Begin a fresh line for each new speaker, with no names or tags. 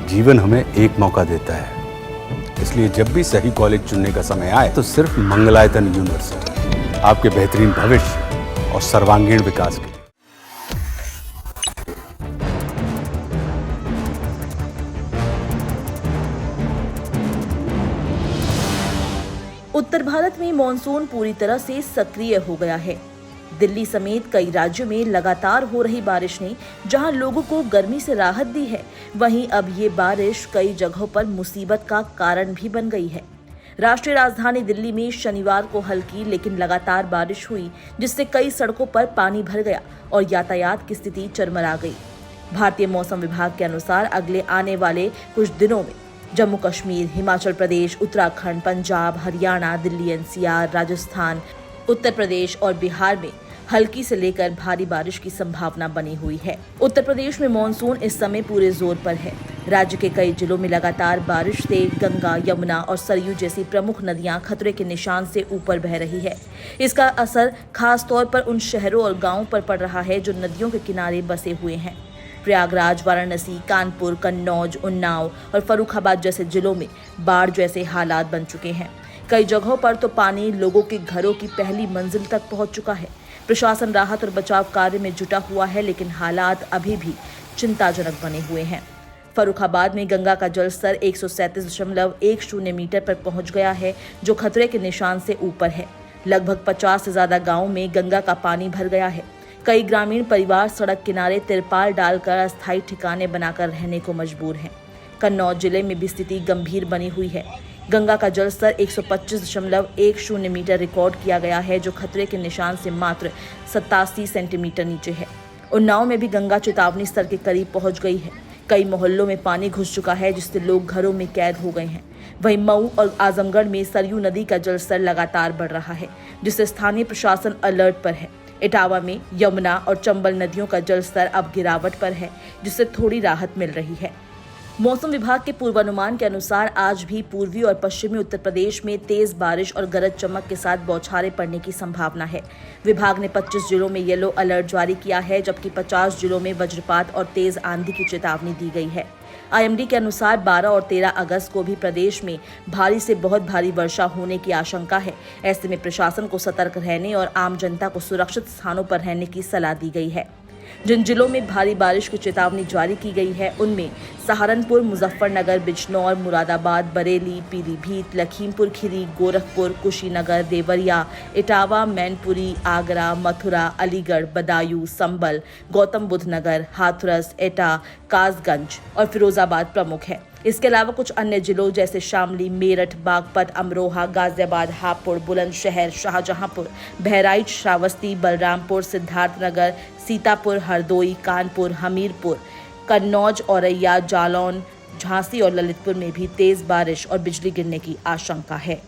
जीवन हमें एक मौका देता है, इसलिए जब भी सही कॉलेज चुनने का समय आए तो सिर्फ मंगलायतन यूनिवर्सिटी आपके बेहतरीन भविष्य और सर्वांगीण विकास के लिए।
उत्तर भारत में मॉनसून पूरी तरह से सक्रिय हो गया है। दिल्ली समेत कई राज्यों में लगातार हो रही बारिश ने जहां लोगों को गर्मी से राहत दी है, वहीं अब ये बारिश कई जगहों पर मुसीबत का कारण भी बन गई है। राष्ट्रीय राजधानी दिल्ली में शनिवार को हल्की लेकिन लगातार बारिश हुई, जिससे कई सड़कों पर पानी भर गया और यातायात की स्थिति चरमरा गई। भारतीय मौसम विभाग के अनुसार अगले आने वाले कुछ दिनों में जम्मू कश्मीर, हिमाचल प्रदेश, उत्तराखंड, पंजाब, हरियाणा, दिल्ली एनसीआर, राजस्थान, उत्तर प्रदेश और बिहार में हल्की से लेकर भारी बारिश की संभावना बनी हुई है। उत्तर प्रदेश में मॉनसून इस समय पूरे जोर पर है। राज्य के कई जिलों में लगातार बारिश से गंगा, यमुना और सरयू जैसी प्रमुख नदियां खतरे के निशान से ऊपर बह रही है। इसका असर खास तौर पर उन शहरों और गांवों पर पड़ रहा है जो नदियों के किनारे बसे हुए हैं। प्रयागराज, वाराणसी, कानपुर, कन्नौज, उन्नाव और फर्रुखाबाद जैसे जिलों में बाढ़ जैसे हालात बन चुके हैं। कई जगहों पर तो पानी लोगों के घरों की पहली मंजिल तक पहुंच चुका है। प्रशासन राहत और बचाव कार्य में जुटा हुआ है, लेकिन हालात अभी भी चिंताजनक बने हुए हैं। फर्रुखाबाद में गंगा का जलस्तर 137.10 मीटर पर पहुंच गया है, जो खतरे के निशान से ऊपर है। लगभग 50 से ज्यादा गाँवों में गंगा का पानी भर गया है। कई ग्रामीण परिवार सड़क किनारे तिरपाल डालकर अस्थायी ठिकाने बनाकर रहने को मजबूर हैं। कन्नौज जिले में भी स्थिति गंभीर बनी हुई है। गंगा का जलस्तर 125.10 मीटर रिकॉर्ड किया गया है, जो खतरे के निशान से मात्र 87 सेंटीमीटर नीचे है। उन्नाव में भी गंगा चेतावनी स्तर के करीब पहुंच गई है। कई मोहल्लों में पानी घुस चुका है, जिससे लोग घरों में कैद हो गए हैं। वहीं मऊ और आजमगढ़ में सरयू नदी का जलस्तर लगातार बढ़ रहा है, जिससे स्थानीय प्रशासन अलर्ट पर है। इटावा में यमुना और चंबल नदियों का जलस्तर अब गिरावट पर है, जिससे थोड़ी राहत मिल रही है। मौसम विभाग के पूर्वानुमान के अनुसार आज भी पूर्वी और पश्चिमी उत्तर प्रदेश में तेज बारिश और गरज चमक के साथ बौछारें पड़ने की संभावना है। विभाग ने 25 जिलों में येलो अलर्ट जारी किया है, जबकि 50 जिलों में वज्रपात और तेज आंधी की चेतावनी दी गई है। आईएमडी के अनुसार 12 और 13 अगस्त को भी प्रदेश में भारी से बहुत भारी वर्षा होने की आशंका है। ऐसे में प्रशासन को सतर्क रहने और आम जनता को सुरक्षित स्थानों पर रहने की सलाह दी गई है। जिन जिलों में भारी बारिश की चेतावनी जारी की गई है, उनमें सहारनपुर, मुजफ्फरनगर, बिजनौर, मुरादाबाद, बरेली, पीलीभीत, लखीमपुर खीरी, गोरखपुर, कुशीनगर, देवरिया, इटावा, मैनपुरी, आगरा, मथुरा, अलीगढ़, बदायूं, संबल, गौतम बुद्ध नगर, हाथरस, एटा, कासगंज और फिरोजाबाद प्रमुख है। इसके अलावा कुछ अन्य जिलों जैसे शामली, मेरठ, बागपत, अमरोहा, गाजियाबाद, हापुड़, बुलंदशहर, शाहजहांपुर, बहराइच, श्रावस्ती, बलरामपुर, सिद्धार्थनगर, सीतापुर, हरदोई, कानपुर, हमीरपुर, कन्नौज, औरैया, जालौन, झांसी और ललितपुर में भी तेज बारिश और बिजली गिरने की आशंका है।